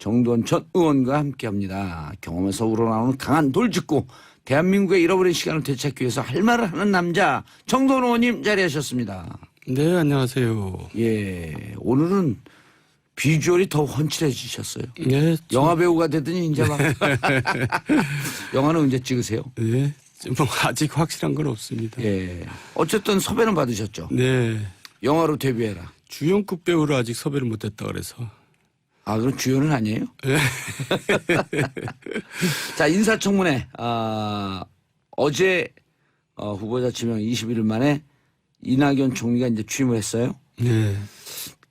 정두원 전 의원과 함께합니다. 경험에서 우러나오는 강한 돌직구, 대한민국의 잃어버린 시간을 되찾기 위해서 할 말을 하는 남자 정두원 의원님 자리하셨습니다. 네, 안녕하세요. 예, 오늘은 비주얼이 더 훤칠해지셨어요. 네, 영화 배우가 되더니 이제 막 영화는 언제 찍으세요? 네, 뭐 아직 확실한 건 없습니다. 예, 어쨌든 섭외는 받으셨죠. 네, 영화로 데뷔해라. 주연급 배우로 아직 섭외를 못했다 그래서. 아, 그럼 주연은 아니에요? 네. 자, 인사청문회 어제 후보자 지명 21일 만에 이낙연 총리가 이제 취임을 했어요. 네,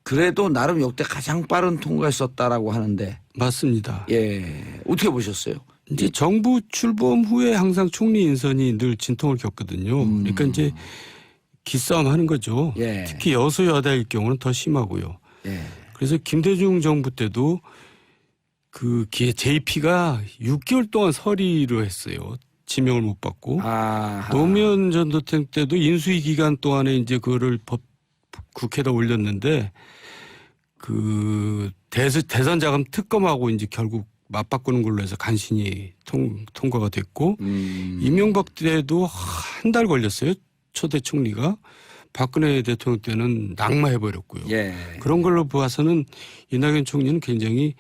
그래도 나름 역대 가장 빠른 통과였었다라고 하는데, 맞습니다. 예, 어떻게 보셨어요? 이제 정부 출범 후에 항상 총리 인선이 늘 진통을 겪거든요. 그러니까 이제 기싸움 하는 거죠. 예. 특히 여소야다일 경우는 더 심하고요. 예. 그래서 김대중 정부 때도 그 JP가 6개월 동안 서리로 했어요. 지명을 못 받고. 노무현 전 대통령 때도 인수위 기간 동안에 이제 그거를 국회에다 올렸는데 그 대선 자금 특검하고 이제 결국 맞바꾸는 걸로 해서 간신히 통과가 됐고 이명박 때도 한 달 걸렸어요. 초대 총리가. 박근혜 대통령 때는 낙마해버렸고요. 예. 그런 걸로 봐서는 이낙연 총리는 굉장히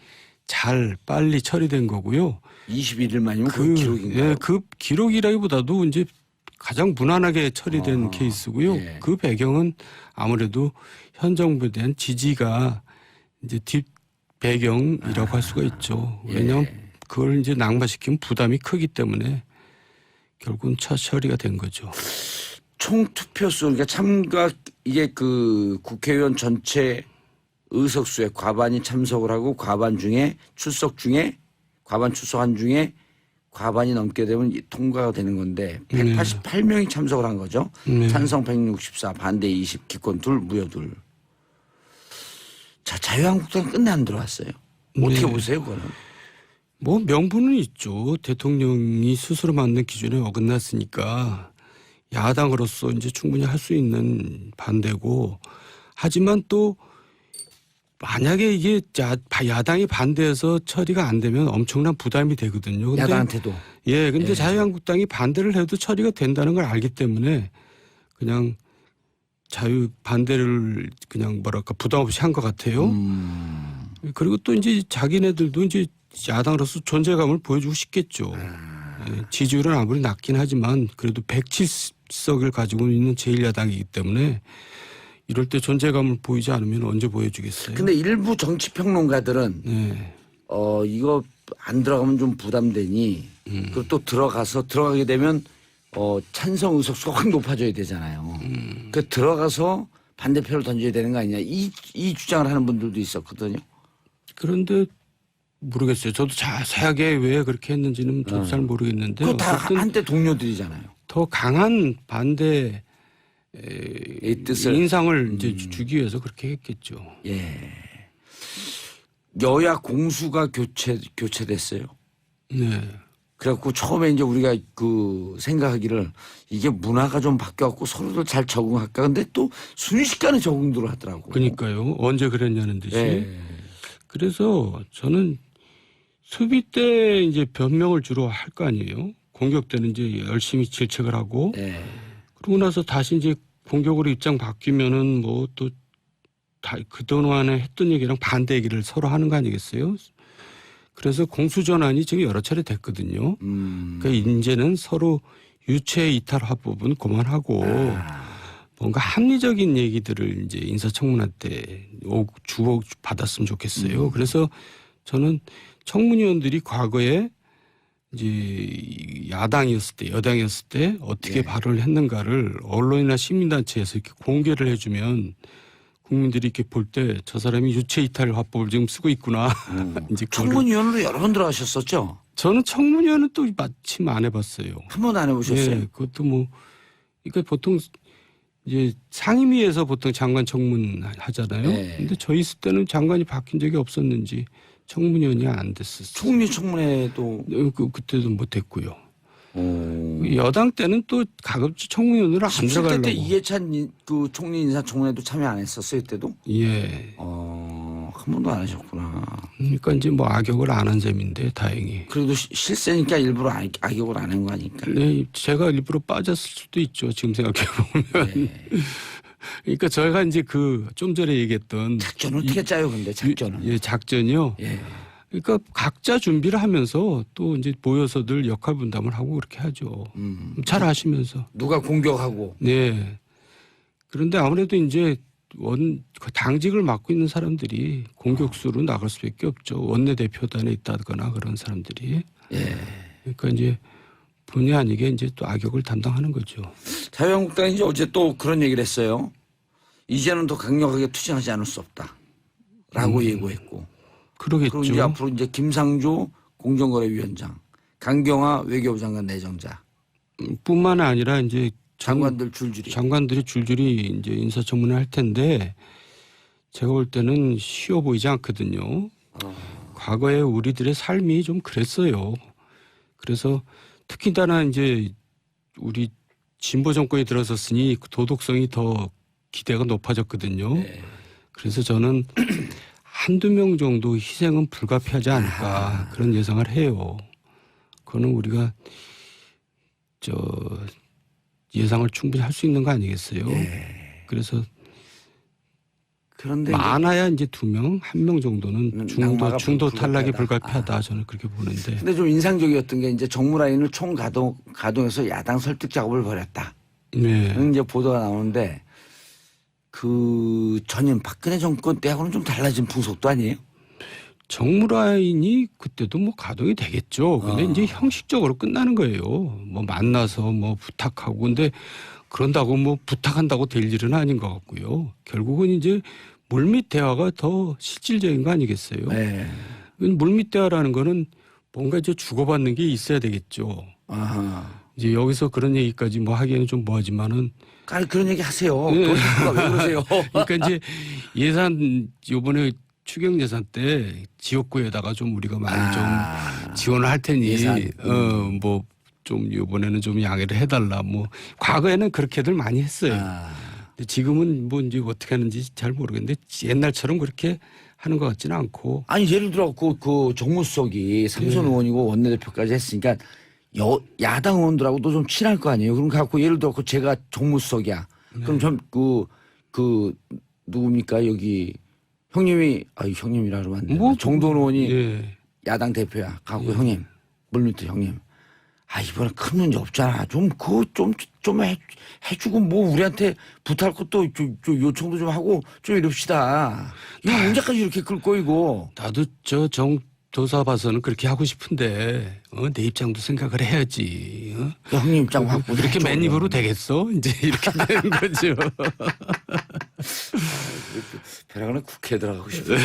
잘 빨리 처리된 거고요. 21일 만이면 그 기록인가요? 예, 그 기록이라기보다도 이제 가장 무난하게 처리된 케이스고요. 예. 그 배경은 아무래도 현 정부에 대한 지지가 이제 뒷 배경이라고 할 수가 있죠. 왜냐하면 그걸 이제 낙마시키면 부담이 크기 때문에 결국은 처리가 된 거죠. 총 투표수, 그러니까 참가, 이게 그 국회의원 전체 의석수의 과반이 참석을 하고 과반 출석한 중에 과반이 넘게 되면 통과가 되는 건데 188명이 참석을 한 거죠. 찬성 164, 반대 20, 기권 2, 무효 2. 자, 자유한국당 끝내 안 들어왔어요. 어떻게 보세요, 그거는? 뭐 명분은 있죠. 대통령이 스스로 만든 기준에 어긋났으니까 야당으로서 이제 충분히 할 수 있는 반대고, 하지만 또 만약에 이게 야당이 반대해서 처리가 안 되면 엄청난 부담이 되거든요. 근데 야당한테도. 예, 근데 자유한국당이 반대를 해도 처리가 된다는 걸 알기 때문에 그냥 반대를 그냥 뭐랄까 부담 없이 한 것 같아요. 그리고 또 이제 자기네들도 이제 야당으로서 존재감을 보여주고 싶겠죠. 예, 지지율은 아무리 낮긴 하지만 그래도 107석을 가지고 있는 제1야당이기 때문에 이럴 때 존재감을 보이지 않으면 언제 보여주겠어요. 근데 일부 정치평론가들은 이거 안 들어가면 좀 부담되니 그리고 또 들어가게 되면 찬성 의석수가 확 높아져야 되잖아요. 그 들어가서 반대표를 던져야 되는 거 아니냐 이 주장을 하는 분들도 있었거든요. 그런데 모르겠어요. 저도 자세하게 왜 그렇게 했는지는 저도 잘 모르겠는데. 그거 다 한때 동료들이잖아요. 더 강한 반대 뜻을 인상을 이제 주기 위해서 그렇게 했겠죠. 예. 여야 공수가 교체됐어요. 네. 그래갖고 처음에 이제 우리가 그 생각하기를 이게 문화가 좀 바뀌어갖고 서로들 잘 적응할까. 근데 또 순식간에 적응들을 하더라고. 그러니까요. 언제 그랬냐는 듯이. 예. 그래서 저는 수비 때 이제 변명을 주로 할 거 아니에요. 공격 때는 이제 열심히 질책을 하고. 예. 그러고 나서 다시 이제 공격으로 입장 바뀌면은 뭐 또 그동안에 했던 얘기랑 반대 얘기를 서로 하는 거 아니겠어요? 그래서 공수전환이 지금 여러 차례 됐거든요. 그러니까 이제는 서로 유체 이탈 화법은 그만하고 뭔가 합리적인 얘기들을 이제 인사청문회 때 주워 받았으면 좋겠어요. 그래서 저는 청문위원들이 과거에 이제 야당이었을 때, 여당이었을 때 어떻게 발언을 했는가를 언론이나 시민단체에서 이렇게 공개를 해주면 국민들이 이렇게 볼 때 저 사람이 유체 이탈 화법을 지금 쓰고 있구나. 이제 청문위원으로 여러 번 들어가셨었죠? 저는 청문위원은 또 마침 안 해봤어요. 한 번도 안 해보셨어요? 네, 그것도 뭐, 그러니까 보통 이제 상임위에서 보통 장관 청문 하잖아요. 네. 근데 저 있을 때는 장관이 바뀐 적이 없었는지 청문위원이 안 됐었어요. 총리 청문회도 그때도 못 했고요. 여당 때는 또 가급적 청문위원으로 안 17대 때 들어가려고. 이해찬 그 총리 인사청문회도 참여 안 했었어요, 이때도? 예. 한 번도 안 하셨구나. 그러니까 이제 뭐 악역을 안 한 셈인데 다행히. 그래도 실세니까 일부러 악역을 안 한 거 아니까. 네, 제가 일부러 빠졌을 수도 있죠. 지금 생각해 보면. 그러니까 저희가 이제 그 좀 전에 얘기했던 작전 어떻게 짜요, 근데 작전은? 예, 작전이요. 예. 그러니까 각자 준비를 하면서 또 이제 모여서들 역할 분담을 하고 그렇게 하죠. 잘 하시면서. 누가 공격하고. 네. 그런데 아무래도 이제 당직을 맡고 있는 사람들이 공격수로 나갈 수밖에 없죠. 원내대표단에 있다거나 그런 사람들이. 예. 그러니까 이제 본의 아니게 이제 또 악역을 담당하는 거죠. 자유한국당이 이제 어제 또 그런 얘기를 했어요. 이제는 더 강력하게 투쟁하지 않을 수 없다라고 예고했고. 그러겠죠. 그리고 이제 앞으로 이제 김상조 공정거래위원장, 강경화 외교부 장관 내정자, 뿐만 아니라 이제 장관들 줄줄이. 장관들이 줄줄이 이제 인사청문회 할 텐데 제가 볼 때는 쉬워 보이지 않거든요. 과거에 우리들의 삶이 좀 그랬어요. 그래서 특히나 이제 우리 진보 정권이 들어섰으니 도덕성이 더 기대가 높아졌거든요. 네. 그래서 저는 한두 명 정도 희생은 불가피하지 않을까 그런 예상을 해요. 그거는 우리가 예상을 충분히 할 수 있는 거 아니겠어요? 예. 그래서 그런데 많아야 이제 2명, 1명 정도는 낙마가 중도 탈락이 불가피하다. 불가피하다. 저는 그렇게 보는데. 근데 좀 인상적이었던 게 이제 정무라인을 총 가동해서 야당 설득 작업을 벌였다. 네. 이제 보도가 나오는데 그 전임 박근혜 정권 때하고는 좀 달라진 풍속도 아니에요? 정무라인이 그때도 뭐 가동이 되겠죠. 근데 이제 형식적으로 끝나는 거예요. 뭐 만나서 뭐 부탁하고. 근데 그런다고 뭐 부탁한다고 될 일은 아닌 것 같고요. 결국은 이제 물밑 대화가 더 실질적인 거 아니겠어요? 네. 물밑 대화라는 거는 뭔가 이제 주고받는 게 있어야 되겠죠. 아하. 이제 여기서 그런 얘기까지 뭐 하기에는 좀 뭐하지만은. 아니 그런 얘기 하세요. 네. 왜 그러세요? 그러니까 이제 예산 요번에 추경 예산 때 지역구에다가 좀 우리가 많이 좀 지원을 할 테니 예산. 뭐 좀 이번에는 좀 양해를 해달라. 뭐 과거에는 그렇게들 많이 했어요. 근데 지금은 뭐 이제 어떻게 하는지 잘 모르겠는데 옛날처럼 그렇게 하는 것 같지는 않고. 아니 예를 들어 그 정무수석이 삼선 의원이고 원내대표까지 했으니까 야당 의원들하고도 좀 친할 거 아니에요. 그럼 갖고 예를 들어 제가 정무수석이야. 그럼 전 그 누굽니까 여기 형님이 형님이라 그러면 안 돼. 뭐 정돈 의원이 예. 야당 대표야. 갖고 형님 물밑에 형님. 이번에 큰 문제 없잖아. 좀 해주고 뭐 우리한테 부탁할 것도 요청도 좀 하고 좀 이럽시다. 이거 문제까지 이렇게 끌고 이거. 나도 정도사 봐서는 그렇게 하고 싶은데 내 입장도 생각을 해야지. 형님 입장 갖고 이렇게 맨입으로 되겠어? 이제 이렇게 되는 거죠. 벼랑은 국회에 들어가고 싶어요.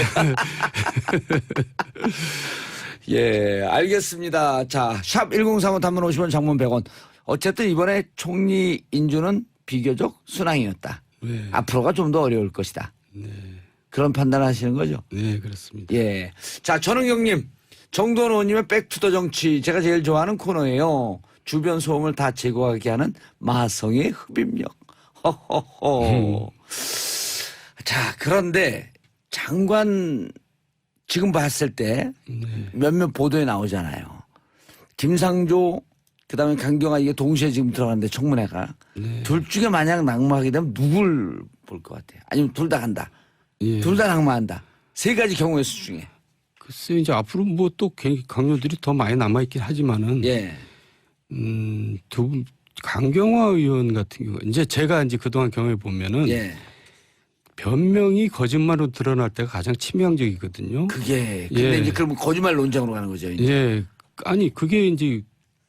예, 알겠습니다. 자, 샵 1035 단문 50원 장문 100원. 어쨌든 이번에 총리 인준은 비교적 순항이었다. 네. 앞으로가 좀 더 어려울 것이다. 네. 그런 판단을 하시는 거죠? 네, 그렇습니다. 예. 자, 전은경님, 정도원 의원님의 백투더 정치 제가 제일 좋아하는 코너예요. 주변 소음을 다 제거하게 하는 마성의 흡입력. 허허허. 자, 그런데 장관 지금 봤을 때 몇몇 보도에 나오잖아요. 김상조 그다음에 강경화 이게 동시에 지금 들어갔는데 청문회가 둘 중에 만약 낙마하게 되면 누굴 볼 것 같아요? 아니면 둘 다 간다. 예. 둘 다 낙마한다. 세 가지 경우의 수 중에. 글쎄 이제 앞으로 뭐 또 강요들이 더 많이 남아 있긴 하지만은 예. 강경화 의원 같은 경우 이제 제가 이제 그동안 경험해 보면은 예. 변명이 거짓말로 드러날 때가 가장 치명적이거든요. 그게 근데 예. 이제 그러면 거짓말 논쟁으로 가는 거죠. 이제. 예. 아니 그게 이제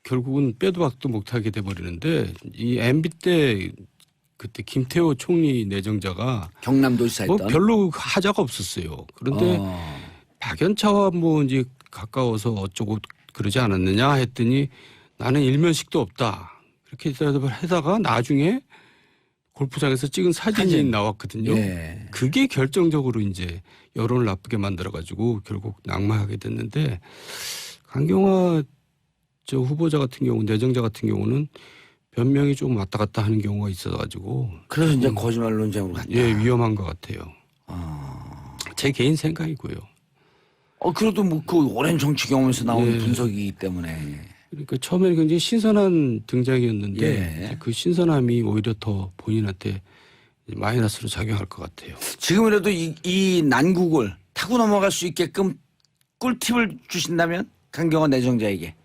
결국은 빼도 박도 못하게 돼버리는데 이 MB 때 그때 김태호 총리 내정자가 경남도지사 뭐 했던. 별로 하자가 없었어요. 그런데 박연차와 뭐 이제 가까워서 어쩌고 그러지 않았느냐 했더니 나는 일면식도 없다. 그렇게 대답을 하다가 나중에 골프장에서 찍은 사진이 나왔거든요. 예. 그게 결정적으로 이제 여론을 나쁘게 만들어가지고 결국 낙마하게 됐는데 강경화 후보자 같은 경우 내정자 같은 경우는 변명이 좀 왔다 갔다 하는 경우가 있어가지고 그래서 이제 거짓말 논쟁으로 갔다. 예 위험한 것 같아요. 제 개인 생각이고요. 그래도 뭐 그 오랜 정치 경험에서 나온 예. 분석이기 때문에. 그러니까 처음에는 굉장히 신선한 등장이었는데 예. 그 신선함이 오히려 더 본인한테 마이너스로 작용할 것 같아요. 지금이라도 이 난국을 타고 넘어갈 수 있게끔 꿀팁을 주신다면 강경원 내정자에게.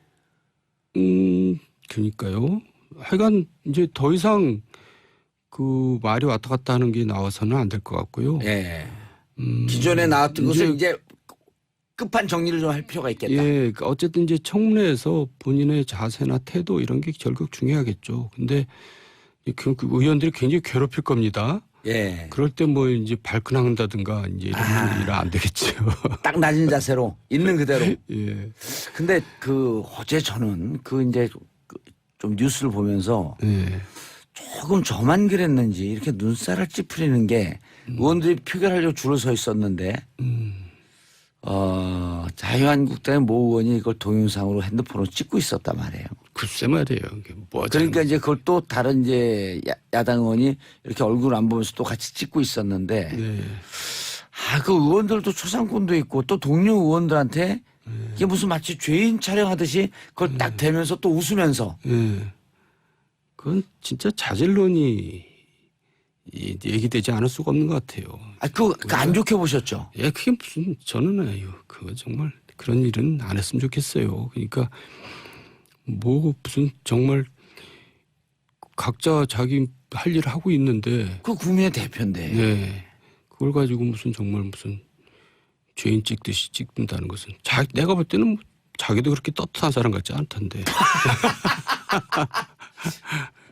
그러니까요. 하여간 이제 더 이상 그 말이 왔다 갔다 하는 게 나와서는 안 될 것 같고요. 예. 기존에 나왔던 것을 이제 끝판 정리를 좀 할 필요가 있겠다. 예, 그러니까 어쨌든 이제 청문회에서 본인의 자세나 태도 이런 게 결국 중요하겠죠. 근데 그 의원들이 굉장히 괴롭힐 겁니다. 예. 그럴 때 뭐 이제 발끈한다든가 이제 이런 일은 안 되겠죠. 딱 낮은 자세로 있는 그대로. 예. 근데 그 어제 저는 그 이제 좀 뉴스를 보면서 예. 조금 저만 그랬는지 이렇게 눈살을 찌푸리는 게 의원들이 표결하려고 줄을 서 있었는데 자유한국당의 모 의원이 이걸 동영상으로 핸드폰으로 찍고 있었단 말이에요. 글쎄 말이에요. 이게 뭐 그러니까 이제 그걸 또 다른 이제 야당 의원이 이렇게 얼굴 안 보면서 또 같이 찍고 있었는데 네. 그 의원들도 초상권도 있고 또 동료 의원들한테 이게 무슨 마치 죄인 촬영하듯이 그걸 딱 대면서 또 웃으면서 예. 그건 진짜 자질론이 얘기되지 않을 수가 없는 것 같아요. 그거 안 좋게 보셨죠? 예, 그게 무슨 저는 그거 정말 그런 일은 안 했으면 좋겠어요. 그러니까 뭐 무슨 정말 각자 자기 할 일을 하고 있는데 그 국민의 대표인데. 네. 그걸 가지고 무슨 죄인 찍듯이 찍는다는 것은 내가 볼 때는 뭐 자기도 그렇게 떳떳한 사람 같지 않던데.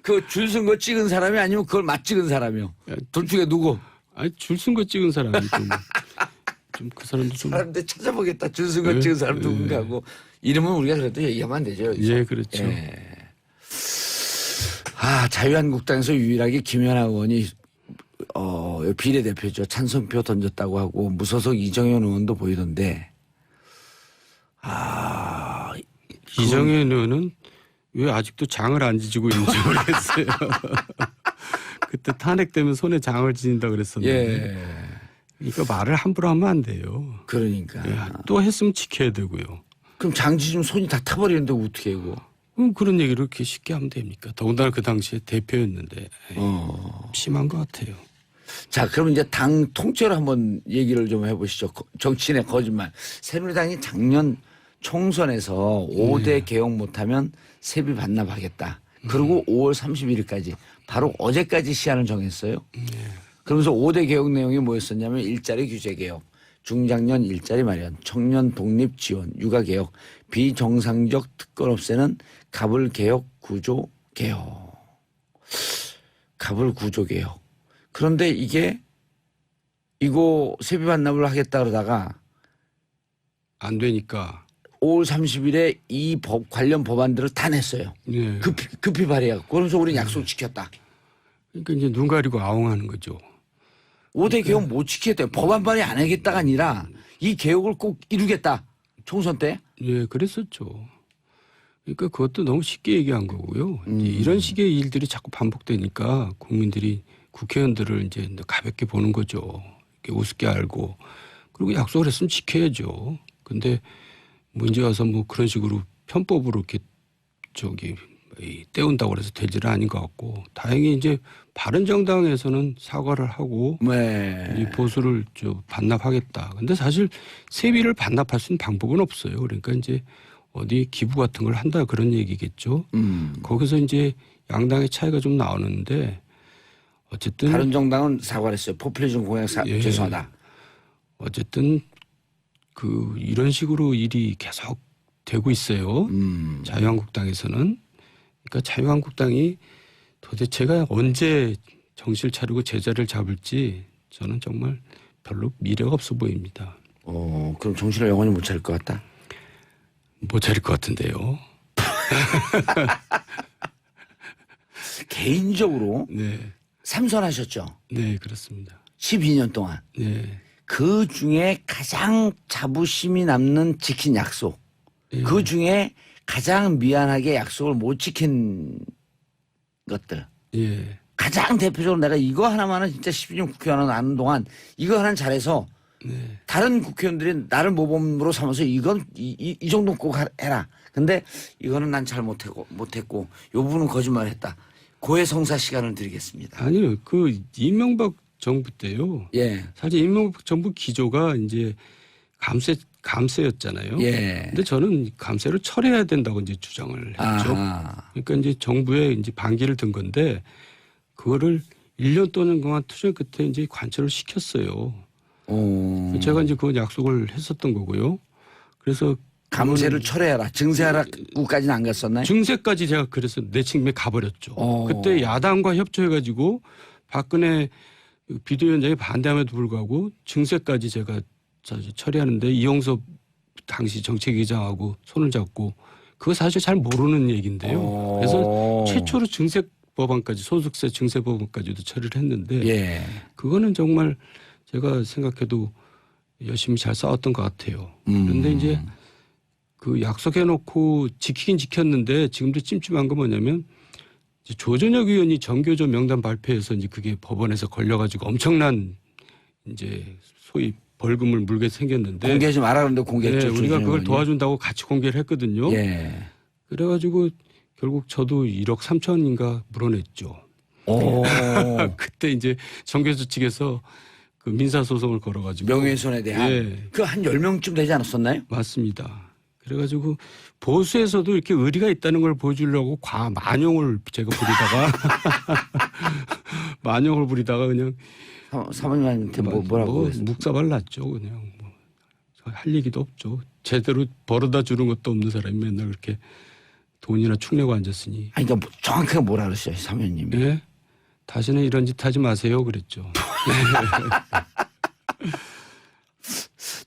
그 줄 쓴 거 찍은 사람이 아니면 그걸 맞 찍은 사람이요. 둘 중에 누구? 아니 줄 쓴 거 찍은 사람이 좀 그 사람도 좀. 사람들 찾아보겠다. 줄 쓴 거 찍은 사람 누군가 하고. 이름은 우리가 그래도 얘기하면 안 되죠. 여기서. 예, 그렇죠. 예. 자유한국당에서 유일하게 김연아 의원이 비례대표죠. 찬성표 던졌다고 하고 무소속 이정현 의원도 보이던데. 이정현 의원은 왜 아직도 장을 안 지지고 있는지 모르겠어요. 그때 탄핵되면 손에 장을 지닌다 그랬었는데. 예. 그러니까 말을 함부로 하면 안 돼요. 그러니까. 예, 또 했으면 지켜야 되고요. 그럼 장지준 손이 다 타버리는데 어떻게 해고? 그런 얘기를 그렇게 쉽게 하면 됩니까? 더군다나 그 당시에 대표였는데 심한 것 같아요. 자, 그럼 이제 당 통째로 한번 얘기를 좀 해보시죠. 정치인의 거짓말. 새누리당이 작년 총선에서 5대 개혁 못하면 세비 반납하겠다. 그리고 5월 31일까지 바로 어제까지 시한을 정했어요. 그러면서 5대 개혁 내용이 뭐였었냐면 일자리 규제 개혁, 중장년 일자리 마련, 청년 독립 지원, 육아 개혁, 비정상적 특권 없애는 가불 개혁 구조 개혁. 가불 구조 개혁. 그런데 이거 세비 반납을 하겠다 그러다가 안 되니까 5월 30일에 이 관련 법안들을 다 냈어요. 예. 급히 발의하고. 그러면서 우리는 약속 지켰다. 그러니까 이제 눈 가리고 아웅하는 거죠. 5대 개혁 못 지켰대요. 법안 발의 안 하겠다가 아니라 이 개혁을 꼭 이루겠다. 총선 때. 예, 그랬었죠. 그러니까 그것도 너무 쉽게 얘기한 거고요. 이제 이런 식의 일들이 자꾸 반복되니까 국민들이 국회의원들을 이제 가볍게 보는 거죠. 이렇게 우습게 알고. 그리고 약속을 했으면 지켜야죠. 근데 문제 와서 뭐 그런 식으로 편법으로 이렇게 때운다고 그래서 될 일은 아닌 것 같고, 다행히 이제 바른정당에서는 사과를 하고 네. 이제 보수를 반납하겠다. 근데 사실 세비를 반납할 수 있는 방법은 없어요. 그러니까 이제 어디 기부 같은 걸 한다 그런 얘기겠죠. 거기서 이제 양당의 차이가 좀 나오는데 어쨌든 바른정당은 사과를 했어요. 포퓰리즘 공약 죄송하다. 어쨌든 이런 식으로 일이 계속 되고 있어요. 자유한국당에서는. 그러니까 자유한국당이 도대체가 언제 정신을 차리고 제자를 잡을지 저는 정말 별로 미래가 없어 보입니다. 그럼 정신을 영원히 못 차릴 것 같다. 못 차릴 것 같은데요. 개인적으로 네. 삼선하셨죠. 네, 그렇습니다. 12년 동안. 네. 그 중에 가장 자부심이 남는 지킨 약속. 예. 그 중에 가장 미안하게 약속을 못 지킨 것들. 예. 가장 대표적으로 내가 이거 하나만은 진짜 12년 국회의원 하는 동안 이거 하나는 잘해서 네. 다른 국회의원들이 나를 모범으로 삼아서 이건 이 정도 꼭 해라. 근데 이거는 난 잘 못했고 요 부분은 거짓말했다. 고해성사 시간을 드리겠습니다. 아니요, 그 이명박 정부 때요. 예. 사실 이명박 정부 기조가 이제 감세였잖아요. 예. 근데 저는 감세를 철회해야 된다고 이제 주장을 했죠. 아하. 그러니까 이제 정부에 이제 반기를 든 건데 그거를 1년 동안 투쟁 끝에 이제 관철을 시켰어요. 오. 제가 이제 그 약속을 했었던 거고요. 그래서 감세를 철회하라, 증세하라까지는 안 갔었나요? 증세까지 제가 그래서 내친김에 가버렸죠. 오. 그때 야당과 협조해가지고 박근혜 비대위원장이 반대함에도 불구하고 증세까지 제가 처리하는데 이용섭 당시 정책위장하고 손을 잡고 그거 사실 잘 모르는 얘기인데요. 그래서 최초로 증세 법안까지 소득세 증세 법안까지도 처리를 했는데 예. 그거는 정말 제가 생각해도 열심히 잘 싸웠던 것 같아요. 그런데 이제 그 약속해놓고 지키긴 지켰는데 지금도 찜찜한 건 뭐냐면 조전혁 의원이 정교조 명단 발표해서 이제 그게 법원에서 걸려가지고 엄청난 이제 소위 벌금을 물게 생겼는데 공개하지 말라는데 공개했죠. 네, 우리가 그걸 의원이. 도와준다고 같이 공개를 했거든요. 예. 그래가지고 결국 저도 1억 3천인가 물어냈죠. 오. 그때 이제 정교조 측에서 그 민사소송을 걸어가지고 명예훼손에 대한 예. 그 한 10명쯤 되지 않았었나요? 맞습니다. 그래가지고 보수에서도 이렇게 의리가 있다는 걸 보여주려고 만용을 제가 부리다가 만용을 부리다가 그냥 사모님한테 뭐라고 그랬어요? 묵사발 났죠. 그냥 할 얘기도 없죠. 제대로 벌어다 주는 것도 없는 사람이 맨날 그렇게 돈이나 축내고 앉았으니. 아니, 그러니까 정확하게 뭐라 그랬어요, 사모님이? 네? 다시는 이런 짓 하지 마세요 그랬죠.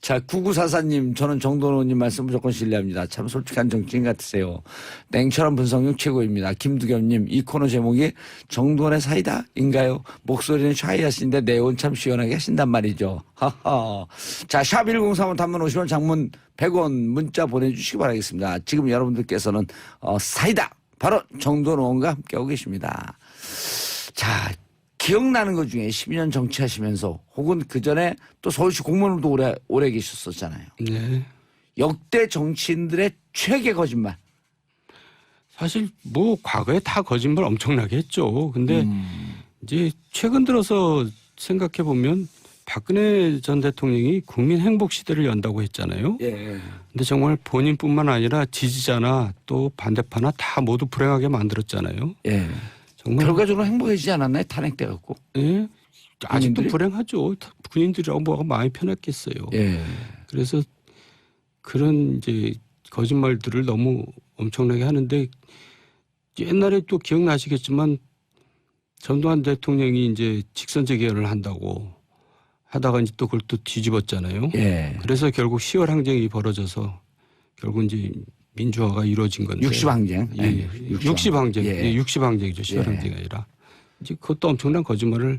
자, 9944님, 저는 정도노님 말씀 무조건 신뢰합니다. 참 솔직한 정치인 같으세요. 냉철한 분석력 최고입니다. 김두겸님, 이 코너 제목이 정도원의 사이다인가요? 목소리는 샤이하신데 내용은 참 시원하게 하신단 말이죠. 하하. 자, 샵1035 단문 50원, 장문 100원 문자 보내주시기 바라겠습니다. 지금 여러분들께서는 사이다 바로 정도원과 함께하고 계십니다. 자, 기억나는 것 중에 12년 정치하시면서 혹은 그전에 또 서울시 공무원으로도 오래 계셨었잖아요. 네. 역대 정치인들의 최대 거짓말. 사실 뭐 과거에 다 거짓말 엄청나게 했죠. 근데 이제 최근 들어서 생각해 보면 박근혜 전 대통령이 국민 행복 시대를 연다고 했잖아요. 예. 근데 정말 본인뿐만 아니라 지지자나 또 반대파나 다 모두 불행하게 만들었잖아요. 예. 정말 결과적으로 행복해지지 않았나요? 탄핵돼 갖고. 예. 아직도 군인들이? 불행하죠. 군인들이라고 뭐가 마음이 편했겠어요. 예. 그래서 그런 이제 거짓말들을 너무 엄청나게 하는데 옛날에 또 기억나시겠지만 전두환 대통령이 이제 직선제 개헌을 한다고 하다가 이제 또 그걸 또 뒤집었잖아요. 예. 그래서 결국 10월 항쟁이 벌어져서 결국 이제 민주화가 이루어진 건데. 60항쟁. 예. 60항쟁. 예. 예. 60항쟁이죠. 10월 예. 항쟁이 아니라. 이제 그것도 엄청난 거짓말을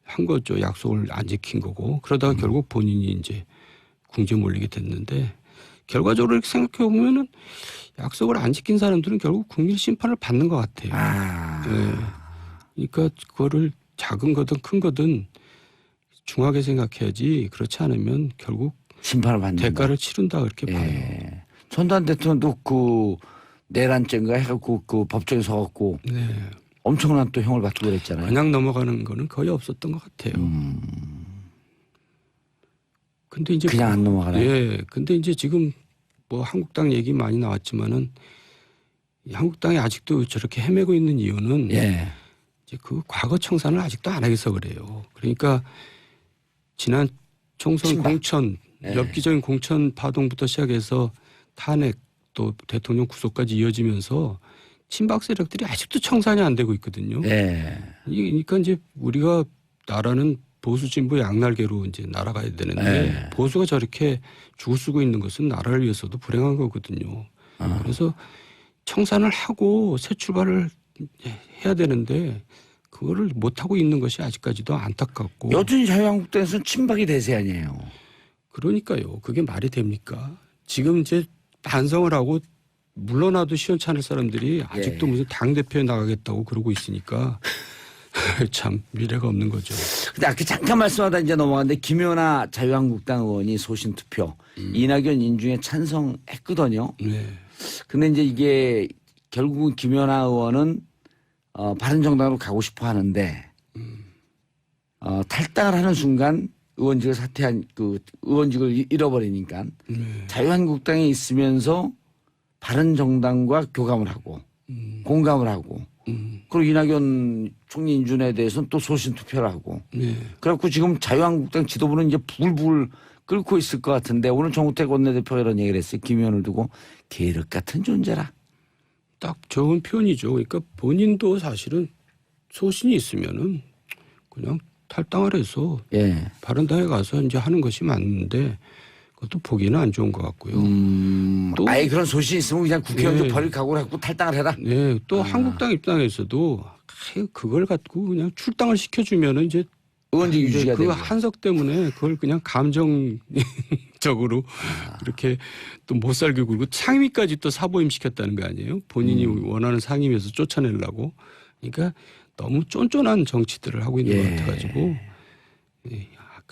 한 거죠. 약속을 안 지킨 거고. 그러다가 결국 본인이 이제 궁지에 몰리게 됐는데 결과적으로 이렇게 생각해 보면은 약속을 안 지킨 사람들은 결국 국민 심판을 받는 것 같아요. 아. 예. 그러니까 그거를 작은 거든 큰 거든 중하게 생각해야지 그렇지 않으면 결국 심판을 받는다. 대가를 치른다 그렇게 봐요. 예. 전두환 대통령도 그 내란죄인가 해갖고 그 법정에 서갖고 네. 엄청난 또 형을 받고 그랬잖아요. 그냥 넘어가는 거는 거의 없었던 것 같아요. 근데 이제 그냥 안 넘어가나요? 예. 근데 이제 지금 뭐 한국당 얘기 많이 나왔지만은 이 한국당이 아직도 저렇게 헤매고 있는 이유는 예. 이제 그 과거 청산을 아직도 안 하겠어 그래요. 그러니까 지난 총선 친박. 공천, 예. 엽기적인 공천 파동부터 시작해서 탄핵 또 대통령 구속까지 이어지면서 친박 세력들이 아직도 청산이 안 되고 있거든요. 예. 그러니까 이제 우리가 나라는 보수 진보 양날개로 이제 날아가야 되는데 예. 보수가 저렇게 죽을 쓰고 있는 것은 나라를 위해서도 불행한 거거든요. 그래서 청산을 하고 새 출발을 해야 되는데 그거를 못 하고 있는 것이 아직까지도 안타깝고. 여전히 자유한국당에서는 친박이 대세 아니에요. 그러니까요. 그게 말이 됩니까? 지금 이제 반성을 하고 물러나도 시원찮을 사람들이 아직도 예. 무슨 당대표에 나가겠다고 그러고 있으니까 참 미래가 없는 거죠. 근데 아까 잠깐 말씀하다 이제 넘어갔는데 김연아 자유한국당 의원이 소신 투표, 이낙연 인중에 찬성했거든요. 네. 근데 이제 이게 결국은 김연아 의원은 바른정당으로 가고 싶어 하는데 탈당을 하는 순간 의원직을 사퇴한 그 의원직을 잃어버리니까 자유한국당에 있으면서 바른정당과 교감을 하고 공감을 하고 그리고 이낙연 총리 인준에 대해서는 또 소신 투표를 하고 그래갖고 지금 자유한국당 지도부는 이제 불불 끓고 있을 것 같은데 오늘 정우택 원내대표가 이런 얘기를 했어요. 김 의원을 두고 계륵 같은 존재라. 딱 좋은 표현이죠. 그러니까 본인도 사실은 소신이 있으면은 그냥 탈당을 해서 예. 바른당에 가서 이제 하는 것이 맞는데 그것도 보기는 안 좋은 것 같고요. 또 아예 그런 소신이 있으면 그냥 국회의원 좀 네. 버릴 각오를 갖고 탈당을 해라. 네, 또 한국당 입장에서도 그걸 갖고 그냥 출당을 시켜주면은 이제 의원직 유지가 그 되고. 한석 때문에 그걸 그냥 감정적으로 이렇게 또 못 살게 굴고 상임위까지 또 사보임 시켰다는 거 아니에요? 본인이 원하는 상임위에서 쫓아내려고. 그러니까 너무 쫀쫀한 정치들을 하고 있는 것 같아가지고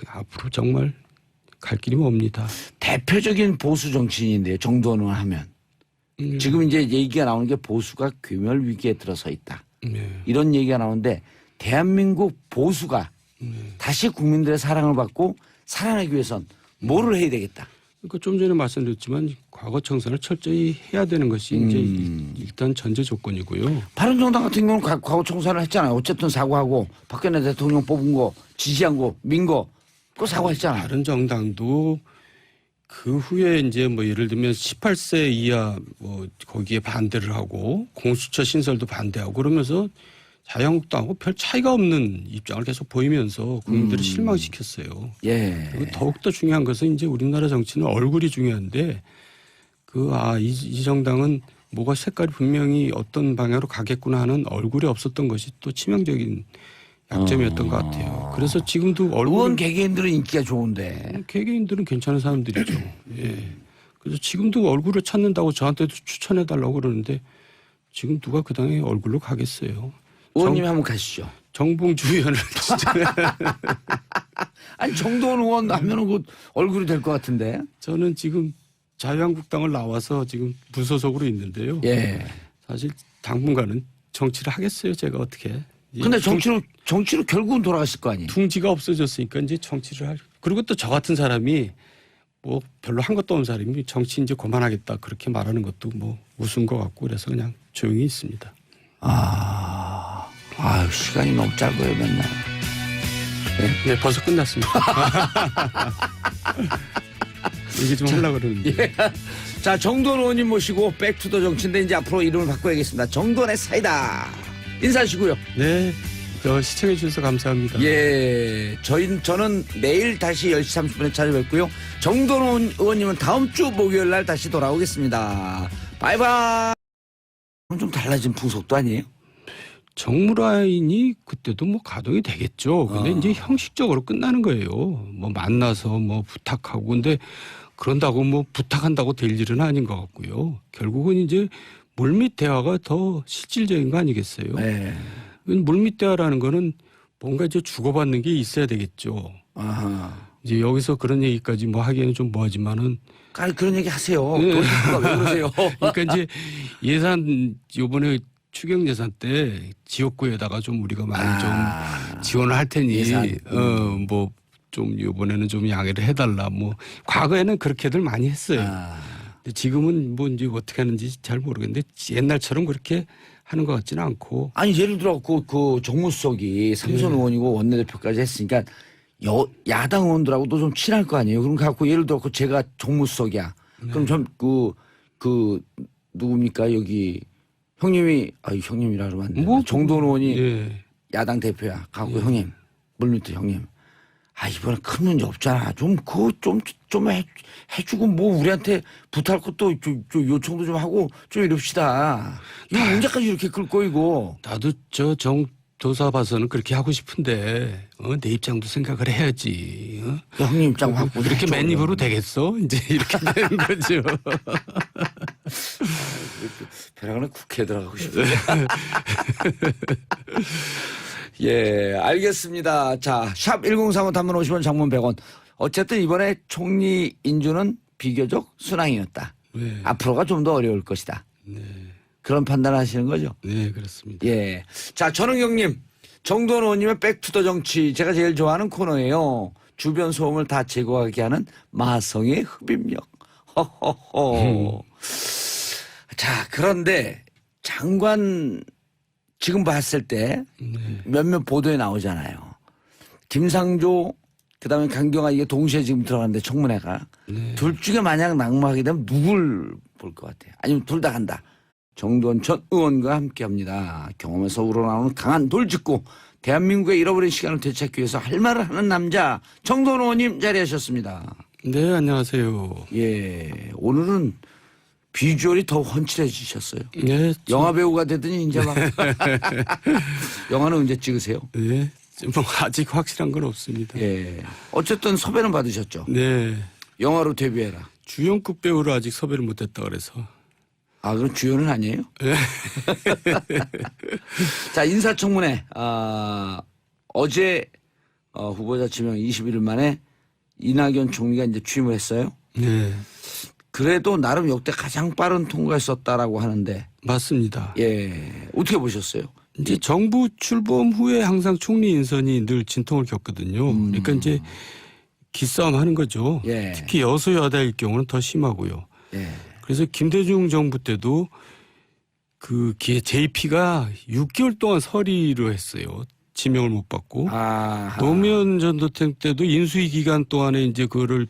앞으로 정말 갈 길이 멉니다. 대표적인 보수 정치인인데요. 정도는 하면. 지금 이제 얘기가 나오는 게 보수가 괴멸 위기에 들어서 있다. 이런 얘기가 나오는데 대한민국 보수가 다시 국민들의 사랑을 받고 살아나기 위해선 뭐를 해야 되겠다. 그러니까 좀 전에 말씀드렸지만 과거 청산을 철저히 해야 되는 것이 이제 일단 전제 조건이고요. 바른정당 같은 경우는 과거 청산을 했잖아요. 어쨌든 사과하고 박근혜 대통령 뽑은 거 지지한 거 민 거 그거 사과했잖아요. 다른 정당도 그 후에 이제 뭐 예를 들면 18세 이하 뭐 거기에 반대를 하고 공수처 신설도 반대하고 그러면서 자유한국당하고 별 차이가 없는 입장을 계속 보이면서 국민들을 실망시켰어요. 예. 그리고 더욱더 중요한 것은 이제 우리나라 정치는 얼굴이 중요한데 이 정당은 뭐가 색깔이 분명히 어떤 방향으로 가겠구나 하는 얼굴이 없었던 것이 또 치명적인 약점이었던 것 같아요. 그래서 지금도 의원 개개인들은 인기가 좋은데. 개개인들은 괜찮은 사람들이죠. 예. 그래서 지금도 얼굴을 찾는다고 저한테도 추천해달라고 그러는데 지금 누가 그 당에 얼굴로 가겠어요. 의원님이 한번 가시죠. 정봉주 의원을 진짜 아니 정도원 의원 하면은 그 얼굴이 될 것 같은데. 저는 지금 자유한국당을 나와서 지금 무소속으로 있는데요. 예. 사실 당분간은 정치를 하겠어요. 제가 어떻게. 근데 정치로 결국은 돌아가실 거 아니에요. 둥지가 없어졌으니까 이제 정치를 할. 그리고 또 저 같은 사람이 뭐 별로 한 것도 없는 사람이 정치 이제 그만하겠다 그렇게 말하는 것도 뭐 우스운 것 같고 그래서 그냥 조용히 있습니다. 아유 시간이 너무 짧아요 맨날. 네, 벌써 끝났습니다. 얘기 좀 하려고 그러는데. 예. 자 정도원 의원님 모시고 백투더 정치인데 이제 앞으로 이름을 바꿔야겠습니다. 정도원의 사이다. 인사하시고요. 네, 시청해 주셔서 감사합니다. 예, 저는 내일 다시 10시 30분에 찾아뵙고요. 정도원 의원님은 다음 주 목요일 날 다시 돌아오겠습니다. 바이바이. 좀 달라진 풍속도 아니에요? 정무라인이 그때도 뭐 가동이 되겠죠. 근데 이제 형식적으로 끝나는 거예요. 뭐 만나서 뭐 부탁하고 근데 그런다고 뭐 부탁한다고 될 일은 아닌 것 같고요. 결국은 이제 물밑 대화가 더 실질적인 거 아니겠어요? 네. 물밑 대화라는 거는 뭔가 이제 주고받는 게 있어야 되겠죠. 아하. 이제 여기서 그런 얘기까지 뭐 하기에는 좀 뭐하지만은. 아니 그런 얘기 하세요. 돈이니까 왜 그러세요? 그러니까 이제 예산 요번에 추경 예산 때 지역구에다가 좀 우리가 많이 좀 지원을 할 테니 예산. 뭐 좀 요번에는 좀 양해를 해달라. 뭐 과거에는 그렇게들 많이 했어요. 근데 지금은 뭐 이제 어떻게 하는지 잘 모르겠는데 옛날처럼 그렇게 하는 것 같지는 않고. 아니 예를 들어 그 정무수석이 삼선 의원이고 원내대표까지 했으니까 야당 의원들하고도 좀 친할 거 아니에요. 그럼 갖고 예를 들어 제가 정무수석이야. 그럼 전 누굽니까 여기 형님이 형님이라 그러면 안 돼. 뭐 정도원 의원이 예. 야당 대표야. 갖고 형님 물밑에 형님. 이번에 큰 문제 없잖아. 좀 해주고 뭐 우리한테 부탁할 것도 요청도 좀 하고 좀 이럽시다. 이거 문제까지 이렇게 끌 거이고. 나도 정도사 봐서는 그렇게 하고 싶은데 내 입장도 생각을 해야지. 형님 입장 갖고 이렇게 맨입으로 되겠어? 이제 이렇게 되는 거죠. 벼랑은 국회에 들어가고 싶은데. 예, 알겠습니다. 자, 샵 1035 단문 50원 장문 100원. 어쨌든 이번에 총리 인준은 비교적 순항이었다. 네. 앞으로가 좀 더 어려울 것이다. 네. 그런 판단을 하시는 거죠? 네, 그렇습니다. 예. 자, 전은경님, 정도원 의원님의 백투더 정치 제가 제일 좋아하는 코너예요. 주변 소음을 다 제거하게 하는 마성의 흡입력. 허허허. 자, 그런데 장관 지금 봤을 때 몇몇 보도에 나오잖아요. 김상조 그다음에 강경화 이게 동시에 지금 들어가는데 청문회가 둘 중에 만약 낙마하게 되면 누굴 볼 것 같아요? 아니면 둘 다 간다. 정도원 전 의원과 함께합니다. 경험에서 우러나오는 강한 돌직구 대한민국의 잃어버린 시간을 되찾기 위해서 할 말을 하는 남자 정도원 의원님 자리하셨습니다. 네, 안녕하세요. 예, 오늘은 비주얼이 더 훤칠해지셨어요. 네, 영화 배우가 되더니 이제 막 영화는 언제 찍으세요? 네, 뭐 아직 확실한 건 없습니다. 예, 어쨌든 섭외는 받으셨죠. 네, 영화로 데뷔해라. 주연급 배우로 아직 섭외를 못했다 그래서. 아, 그럼 주연은 아니에요? 네. 자, 인사청문회 어제 후보자 지명 21일 만에 이낙연 총리가 이제 취임을 했어요. 네, 그래도 나름 역대 가장 빠른 통과했었다라고 하는데, 맞습니다. 예, 어떻게 보셨어요? 이제 정부 출범 후에 항상 총리 인선이 늘 진통을 겪거든요. 그러니까 이제 기싸움 하는 거죠. 예. 특히 여소야대일 경우는 더 심하고요. 예. 그래서 김대중 정부 때도 그 JP가 6개월 동안 서리로 했어요. 지명을 못 받고. 아, 노무현 전 대통령 때도 인수위 기간 동안에 이제 그거를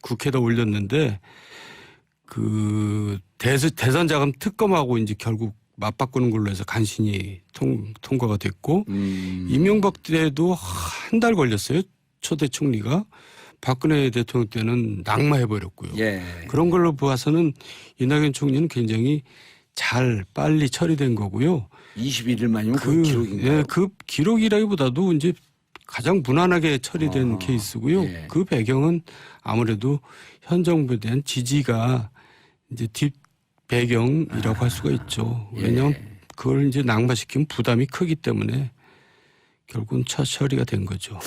국회에다 올렸는데 그 대선 자금 특검하고 이제 결국 맞바꾸는 걸로 해서 간신히 통과가 됐고 이명박 때도 한 달 걸렸어요. 초대 총리가. 박근혜 대통령 때는 낙마해버렸고요. 예. 그런 걸로 봐서는 이낙연 총리는 굉장히 잘 빨리 처리된 거고요. 21일 만이면 그 기록인가요? 예, 그 기록이라기보다도 이제 가장 무난하게 처리된 케이스고요. 예. 그 배경은 아무래도 현 정부에 대한 지지가 이제 뒷 배경이라고 할 수가 있죠. 왜냐하면 그걸 이제 낙마시키면 부담이 크기 때문에 결국은 처리가 된 거죠.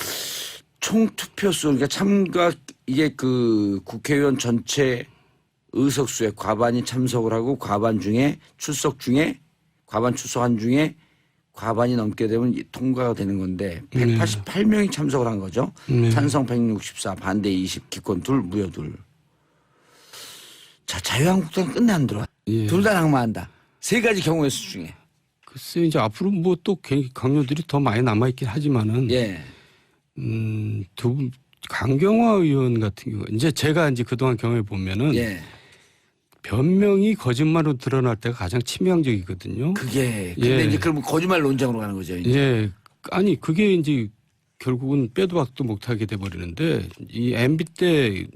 총 투표수, 그러니까 참가, 이게 그 국회의원 전체 의석수의 과반이 참석을 하고 과반 출석한 중에 과반이 넘게 되면 통과가 되는 건데 188명이 참석을 한 거죠. 찬성 164, 반대 20, 기권 2, 무효 2. 자, 자유한국당 끝내 안 들어와. 예. 둘 다 낙마한다. 세 가지 경우의 수 중에. 글쎄 이제 앞으로 뭐 또 강요들이 더 많이 남아있긴 하지만은 예. 강경화 의원 같은 경우 이제 제가 이제 그동안 경험해 보면은 예. 변명이 거짓말로 드러날 때가 가장 치명적이거든요. 그게 근데 예. 이제 그러면 거짓말 논쟁으로 가는 거죠. 이제. 예. 아니 그게 이제 결국은 빼도 박도 못하게 돼 버리는데 이 MB 때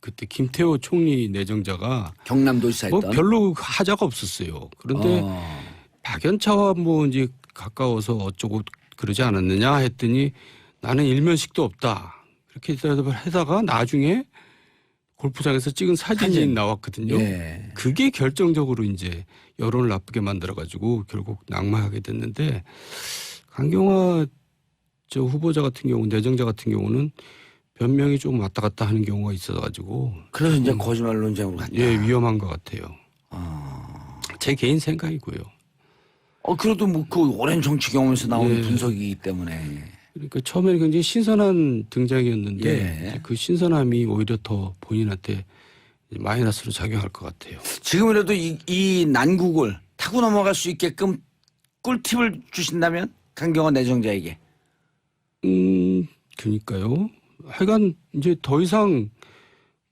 그때 김태호 총리 내정자가 경남도지사 뭐 했던. 별로 하자가 없었어요. 그런데 박연차와 뭐 이제 가까워서 어쩌고 그러지 않았느냐 했더니 나는 일면식도 없다. 그렇게 대답을 하다가 나중에 골프장에서 찍은 사진이 나왔거든요. 예. 그게 결정적으로 이제 여론을 나쁘게 만들어가지고 결국 낙마하게 됐는데 강경화 저 후보자 같은 경우 내정자 같은 경우는 변명이 좀 왔다 갔다 하는 경우가 있어가지고 그래서 이제 거짓말 논쟁으로 갔다. 예 위험한 것 같아요. 제 개인 생각이고요. 그래도 뭐 그 오랜 정치 경험에서 나오는 예. 분석이기 때문에. 그러니까 처음에는 굉장히 신선한 등장이었는데 예. 그 신선함이 오히려 더 본인한테 마이너스로 작용할 것 같아요. 지금이라도 이 난국을 타고 넘어갈 수 있게끔 꿀팁을 주신다면 강경화 내정자에게. 그러니까요. 하여간 이제 더 이상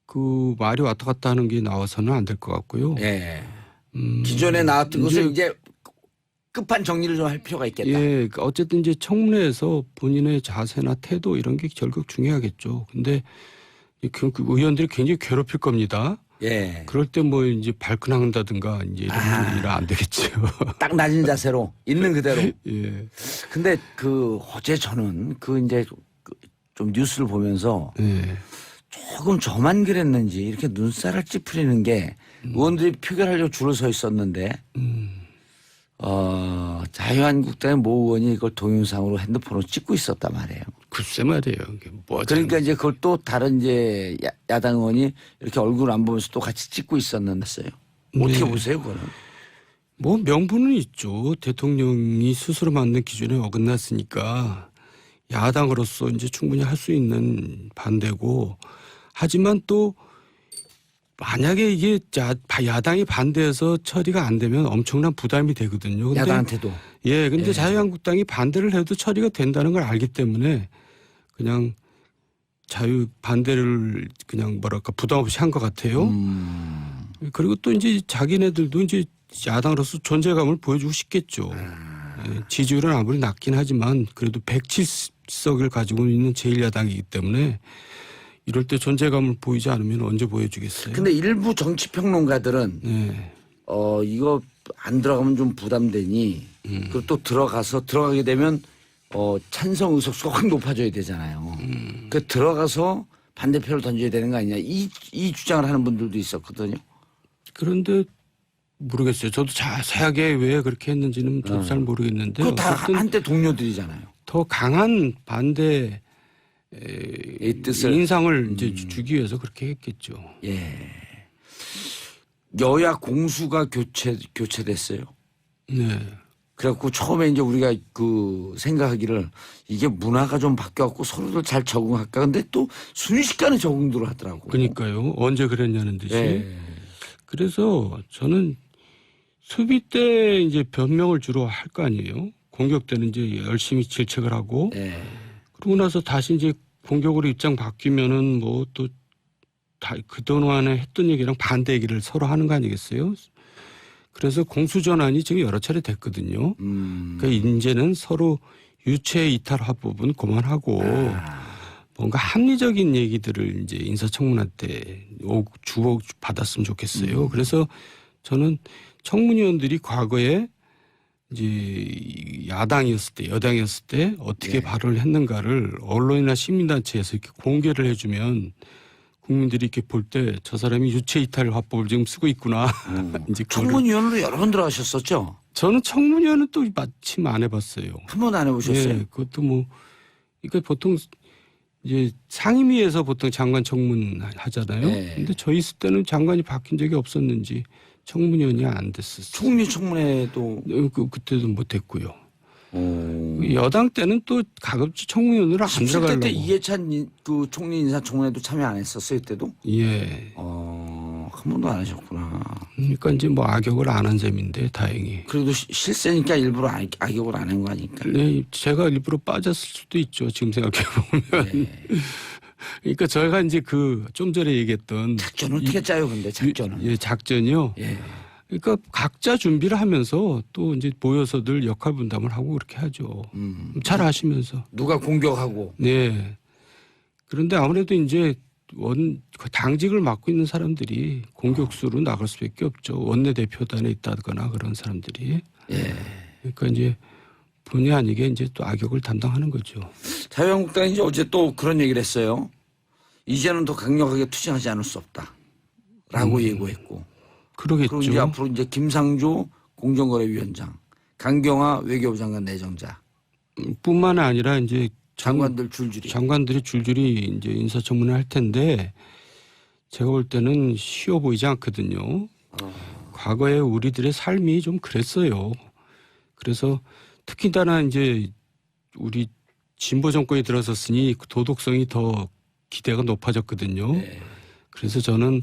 그 말이 왔다 갔다 하는 게 나와서는 안 될 것 같고요. 예. 기존에 나왔던 것을 이제 끝판 정리를 좀 할 필요가 있겠다. 예, 그러니까 어쨌든 이제 청문회에서 본인의 자세나 태도 이런 게 결국 중요하겠죠. 근데 그 의원들이 굉장히 괴롭힐 겁니다. 예. 그럴 때 뭐 이제 발끈한다든가 이제 이런 일은 안 되겠죠. 딱 낮은 자세로 있는 그대로. 예. 근데 그 어제 저는 그 이제 좀 뉴스를 보면서 예. 조금 저만 그랬는지 이렇게 눈살을 찌푸리는 게 의원들이 표결하려고 줄을 서 있었는데 자유한국당의 모 의원이 이걸 동영상으로 핸드폰으로 찍고 있었단 말이에요. 글쎄 말이에요. 이게 뭐 그러니까 이제 그걸 또 다른 이제 야당 의원이 이렇게 얼굴 안 보면서 또 같이 찍고 있었는데요. 어떻게 네. 보세요, 그거는? 뭐 명분은 있죠. 대통령이 스스로 만든 기준에 어긋났으니까 야당으로서 이제 충분히 할 수 있는 반대고, 하지만 또 만약에 이게 야당이 반대해서 처리가 안 되면 엄청난 부담이 되거든요. 근데 야당한테도. 예, 근데 자유한국당이 반대를 해도 처리가 된다는 걸 알기 때문에 그냥 반대를 그냥 뭐랄까 부담 없이 한 것 같아요. 그리고 또 이제 자기네들도 이제 야당으로서 존재감을 보여주고 싶겠죠. 예, 지지율은 아무리 낮긴 하지만 그래도 107석을 가지고 있는 제1야당이기 때문에 이럴 때 존재감을 보이지 않으면 언제 보여주겠어요? 근데 일부 정치평론가들은 네. 이거 안 들어가면 좀 부담되니 그리고 또 들어가게 되면 찬성 의석수가 확 높아져야 되잖아요. 그 들어가서 반대표를 던져야 되는 거 아니냐 이 주장을 하는 분들도 있었거든요. 그런데 모르겠어요. 저도 자세하게 왜 그렇게 했는지는 저도 잘 모르겠는데 그거 다 어쨌든 한때 동료들이잖아요. 더 강한 반대 이 뜻을 인상을 이제 주기 위해서 그렇게 했겠죠. 예. 여야 공수가 교체됐어요. 네. 그래갖고 처음에 이제 우리가 그 생각하기를 이게 문화가 좀 바뀌어갖고 서로들 잘 적응할까. 근데 또 순식간에 적응들을 하더라고. 그러니까요. 언제 그랬냐는 듯이. 예. 그래서 저는 수비 때 이제 변명을 주로 할 거 아니에요. 공격 때는 이제 열심히 질책을 하고 예. 그러고 나서 다시 이제 공격으로 입장 바뀌면은 뭐 또 그동안에 했던 얘기랑 반대 얘기를 서로 하는 거 아니겠어요? 그래서 공수전환이 지금 여러 차례 됐거든요. 그러니까 이제는 서로 유체 이탈 화법은 그만하고 뭔가 합리적인 얘기들을 이제 인사청문회 때 주고 받았으면 좋겠어요. 그래서 저는 청문위원들이 과거에 이제 야당이었을 때, 여당이었을 때 어떻게 발언을 했는가를 언론이나 시민단체에서 이렇게 공개를 해주면 국민들이 이렇게 볼 때 저 사람이 유체 이탈 화법을 지금 쓰고 있구나. 이제 청문위원으로 여러 번 들어가셨었죠? 저는 청문위원은 또 마침 안 해봤어요. 한 번 안 해보셨어요? 예, 그것도 뭐, 그러니까 보통 이제 상임위에서 보통 장관 청문 하잖아요. 네. 근데 저 있을 때는 장관이 바뀐 적이 없었는지 청문위원이 안 됐었어요. 총리 청문회도 그때도 못 했고요. 여당 때는 또 가급적 청문위원으로 안 17대 들어가려고. 때 이해찬 그 총리 인사청문회도 참여 안 했었어요, 이때도? 예. 한 번도 안 하셨구나. 그러니까 이제 뭐 악역을 안 한 셈인데 다행히. 그래도 실세니까 일부러 악역을 안 한 거 아니까. 네, 제가 일부러 빠졌을 수도 있죠. 지금 생각해 보면. 그러니까 저희가 이제 그 좀 전에 얘기했던 작전을 어떻게 짜요, 근데 작전은? 예, 작전이요. 예. 그러니까 각자 준비를 하면서 또 이제 모여서들 역할 분담을 하고 그렇게 하죠. 잘 하시면서. 누가 공격하고. 네. 그런데 아무래도 이제 당직을 맡고 있는 사람들이 공격수로 나갈 수밖에 없죠. 원내대표단에 있다거나 그런 사람들이. 예. 그러니까 이제 본의 아니게 이제 또 악역을 담당하는 거죠. 자유한국당이 이제 어제 또 그런 얘기를 했어요. 이제는 더 강력하게 투쟁하지 않을 수 없다. 라고 예고했고. 그러겠죠. 그리고 이제 앞으로 이제 김상조 공정거래위원장, 강경화 외교부 장관 내정자. 뿐만 아니라 이제 장관들 줄줄이. 장관들이 줄줄이 이제 인사청문회 할 텐데 제가 볼 때는 쉬워 보이지 않거든요. 과거에 우리들의 삶이 좀 그랬어요. 그래서 특히나 이제 우리 진보 정권이 들어섰으니 그 도덕성이 더 기대가 높아졌거든요. 네. 그래서 저는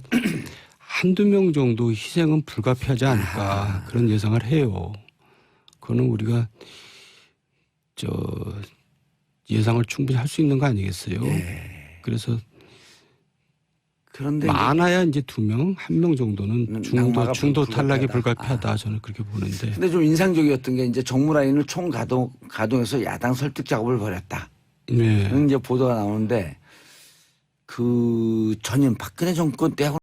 한두 명 정도 희생은 불가피하지 않을까 그런 예상을 해요. 그거는 우리가 예상을 충분히 할 수 있는 거 아니겠어요? 예. 그래서 그런데 많아야 이제 2명, 1명 정도는 낙마가 중도 탈락이 불가피하다. 불가피하다. 저는 그렇게 보는데. 근데 좀 인상적이었던 게 이제 정무라인을 가동해서 야당 설득 작업을 벌였다. 네. 이런 이제 보도가 나오는데 그 전임 박근혜 정권 때하고